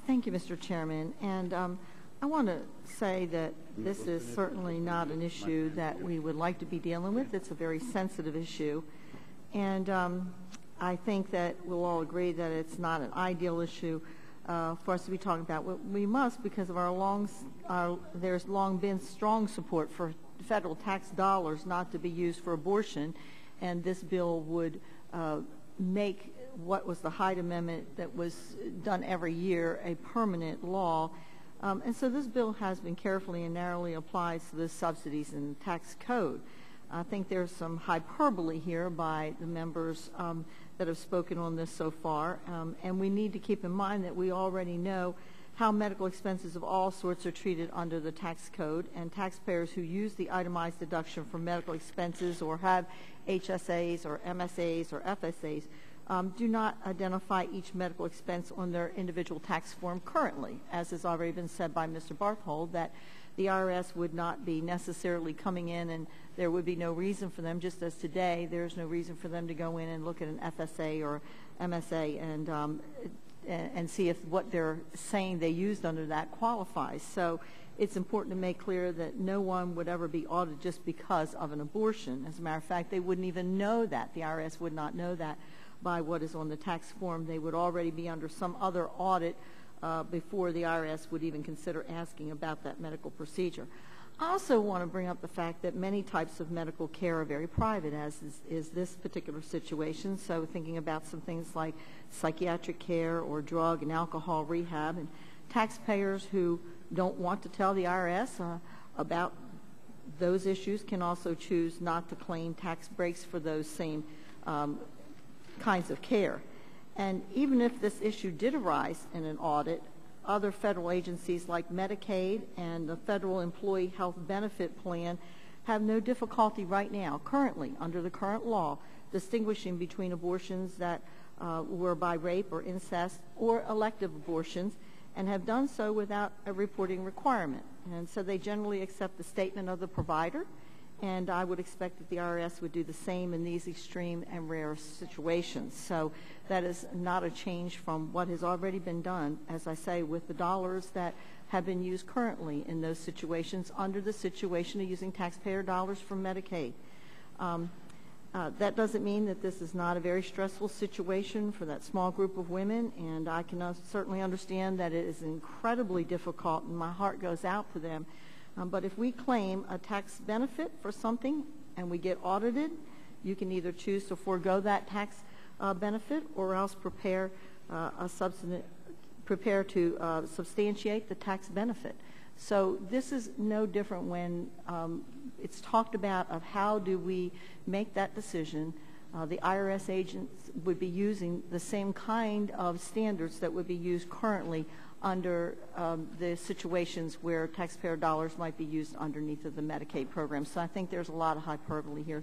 Thank you, Mr. Chairman. And I want to say that this is certainly not an issue that we would like to be dealing with. It's a very sensitive issue. And I think that we'll all agree that it's not an ideal issue for us to be talking about. We must, because of there's long been strong support for federal tax dollars not to be used for abortion, and this bill would make what was the Hyde Amendment that was done every year a permanent law. And so this bill has been carefully and narrowly applied to the subsidies in the tax code. I think there's some hyperbole here by the members that have spoken on this so far, and we need to keep in mind that we already know how medical expenses of all sorts are treated under the tax code, and taxpayers who use the itemized deduction for medical expenses or have HSAs or MSAs or FSAs do not identify each medical expense on their individual tax form currently, as has already been said by Mr. Barthold, that the IRS would not be necessarily coming in and there would be no reason for them, just as today there's no reason for them to go in and look at an FSA or MSA and see if what they're saying they used under that qualifies. So it's important to make clear that no one would ever be audited just because of an abortion. As a matter of fact, they wouldn't even know that. The IRS would not know that by what is on the tax form. They would already be under some other audit before the IRS would even consider asking about that medical procedure. I also want to bring up the fact that many types of medical care are very private, as is this particular situation. So thinking about some things like psychiatric care or drug and alcohol rehab, and taxpayers who don't want to tell the IRS about those issues can also choose not to claim tax breaks for those same kinds of care. And even if this issue did arise in an audit, other federal agencies like Medicaid and the Federal Employee Health Benefit Plan have no difficulty right now, currently, under the current law, distinguishing between abortions that were by rape or incest or elective abortions, and have done so without a reporting requirement. And so they generally accept the statement of the provider, and I would expect that the IRS would do the same in these extreme and rare situations. So that is not a change from what has already been done, as I say, with the dollars that have been used currently in those situations under the situation of using taxpayer dollars from Medicaid. That doesn't mean that this is not a very stressful situation for that small group of women, and I can certainly understand that it is incredibly difficult, and my heart goes out to them. But if we claim a tax benefit for something and we get audited, you can either choose to forego that tax benefit or else prepare to substantiate the tax benefit. So this is no different when it's talked about of how do we make that decision. The IRS agents would be using the same kind of standards that would be used currently under the situations where taxpayer dollars might be used underneath of the Medicaid program. So I think there's a lot of hyperbole here.